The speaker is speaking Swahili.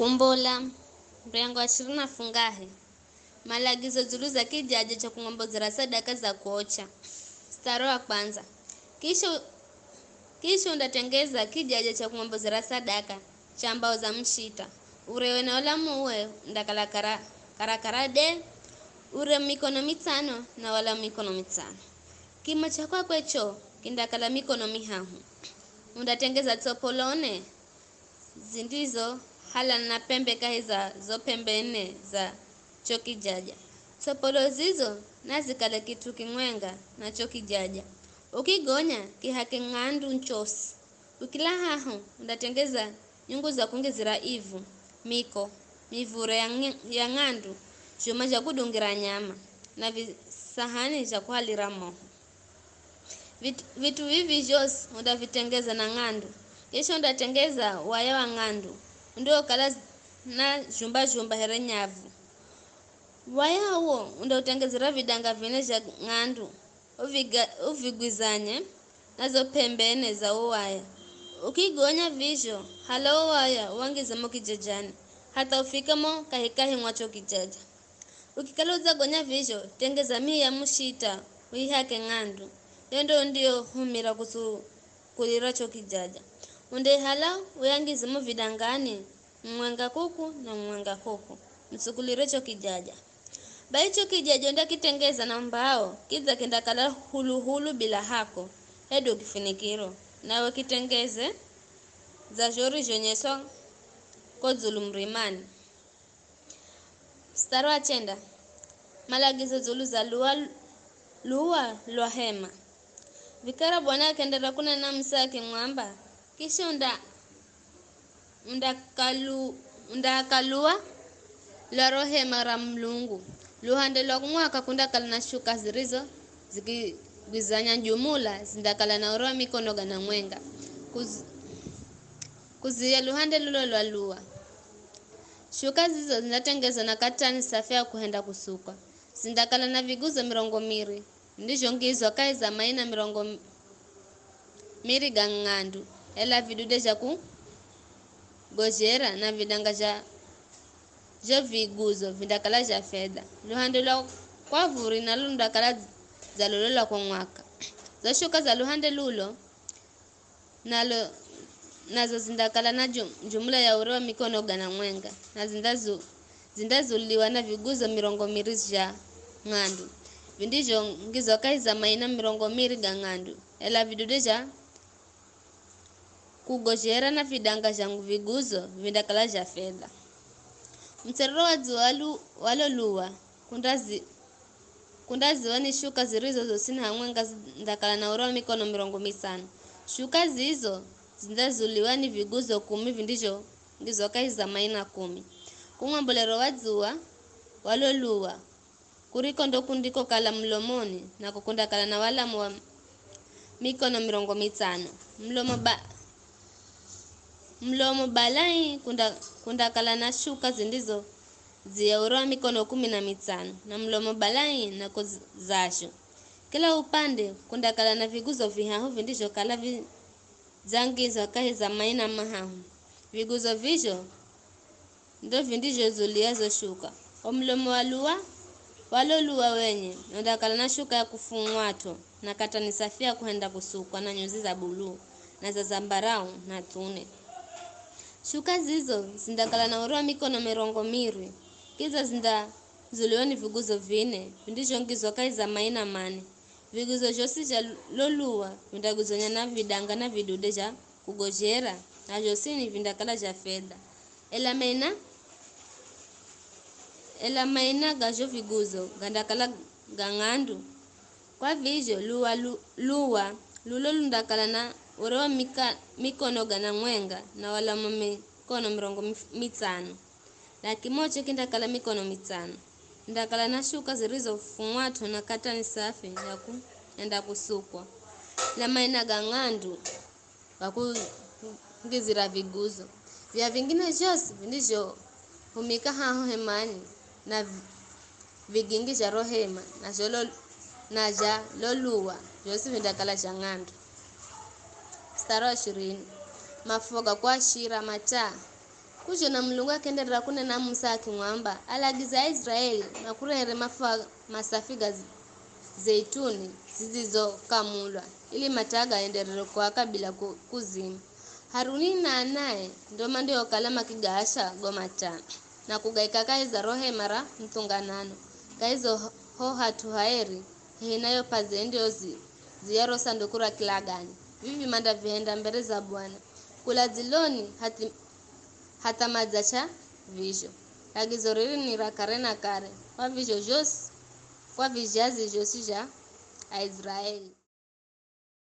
Kumbola mrengo wa 20 fungahe malagizo zulu za kijaji cha kungombozera sadaka za kuocha. Staro wa kwanza, kisha undatengeza kijaji cha kungombozera sadaka cha mbao za mshita urewe na olamu uwe ndakala karakarade ure mikono mitano na wala mikono mitano. Kimo cha kwako echo kindakala mikono mihahu. Undatengeza topolone zindizo hala na pembe kahiza zo pembe nne za choki jaja. Topolo zizo nazikale kitu kimwenga na choki jaja. Ukigonya kihake ngandu nchosi. Ukila hahu undatengeza nyungu za kungizira ivu, miko, mivure ya ngandu, juma ja kudungira nyama na visahani za kuhalira moho. Vitu hivi jos undavitengeza na ngandu. Kisha undatengeza waya wa ngandu. Ndio kala na jumba here nyavu. Waya huo undautengezera vidanga vine vya ngandu. Uvigwizanye nazo pembene za waya. Ukigonya visho hala waya uangizemo kijajani hata ufikamo kahikahi mwacho kijaja. Ukikala uzagonya visho tengeza ya mushita uihake ngandu. Ndio humira kulira choki jaja. Unde hala uyangizemo vidangani mwenga kuku na mwenga kuku msukulire choki jaja. Bai choki jaja nda kitengeza na mbao kiza kenda kala hulu bila hako hedo kifinikiro nawe kitengeze za jori jonyeswa kozulu mrimani. Staro wa chenda malagizo zulu za luwa hema. Vikara bwana kendera kuna na msaki mwamba kisha undakalua la rohe mara mlungu luhande lo mwaka kundakala na shuka zirizo zikigwizanya jumula zindakala na oroa mikono gana mwenga kuzia luhande lulo lwa lua. Shuka zizo zinatengezwa na katani safi ya kuhenda kusuka zindakala na viguzo 200 ndizo ngizo kai za maina 200 gangandu ela vidude za gojera na vidanga ja viguzo vindakala ja fedha luhande la kwa vuri na lundakala za lolola kwa mwaka. Za shuka za luhande lulo nazo zindakala na jumla ya urewa mikono gana mwenga na zindazuliwa na viguzo 200 ja ngandu vindijo ngizo kai za maina 200 gangandu ela vidude ja kugojera na vidanga jangu viguzo vindakala ja fedha. Mterero wa zualu waloluwa kundazi wani shuka zirizo zosina hamwenga ndakala na urewa mikono 500. Shuka zizo zindazuliwa ni viguzo 10 vindijo ngizo kai za maina 10. Kumwambolero wa zua waloluwa kuriko ndo kundiko kala mlomoni na kukunda kala na wala mwa mikono 500. Mlomo balai kunda kala na shuka zindizo ziyaura mikono 15 na mlomo balai na kozasho. Kila upande kunda kala na viguzo vihahu vindisho kala zangizo kahi za maina mahahu. Viguzo visho ndo vindisho zuliazo shuka. Omlomo waloluwa wenye ndakala na shuka ya kufungwato na katani safia kuhenda kusukwa na nyuzi za buluu na za zambarau na tune. Shuka zizo zindakala na urewa mikono 200 kiza zulioni viguzo 4 vindisho ngizo kai za maina 8. Viguzo josi ja loluwa vindaguzonya na vidanga na vidude ja kugojera na josini vindakala ja fedha ela maina gajo viguzo gandakala gangandu kwa vijo luwa lundakala na urewa mikono gana mwenga na wala mikono 500 na kimoche kindakala mikono 5 ndakala na shuka zirizo fumwato na katani safi ya kuenda kusukwa la maina gangandu ngizira viguzo vya vingine josi vindisho humika haho hemani na vigingi ja rohema na ja loluwa josi vindakala ja ngandu. Staro 20 mafoga kwa shira mataa Kujo na Mulungu akenderera kunena Musa akimwamba alagiza Israeli na kurere masafiga zeituni zilizokamulwa ili mataga enderere kuwaka bila kuzima. Haruni na naye ndio kalama kigasha gomatana na kugaika kaiza rohe mara mtunganano kaizo ho hatu haeri hinayo paze ndio ziyaro sandukura kilagani vivi manda vihenda mbere za Bwana kula ziloni hata madzacha visho agizo riri ni rakare na kare kwa visho jos kwa vijazi josi ja Israeli.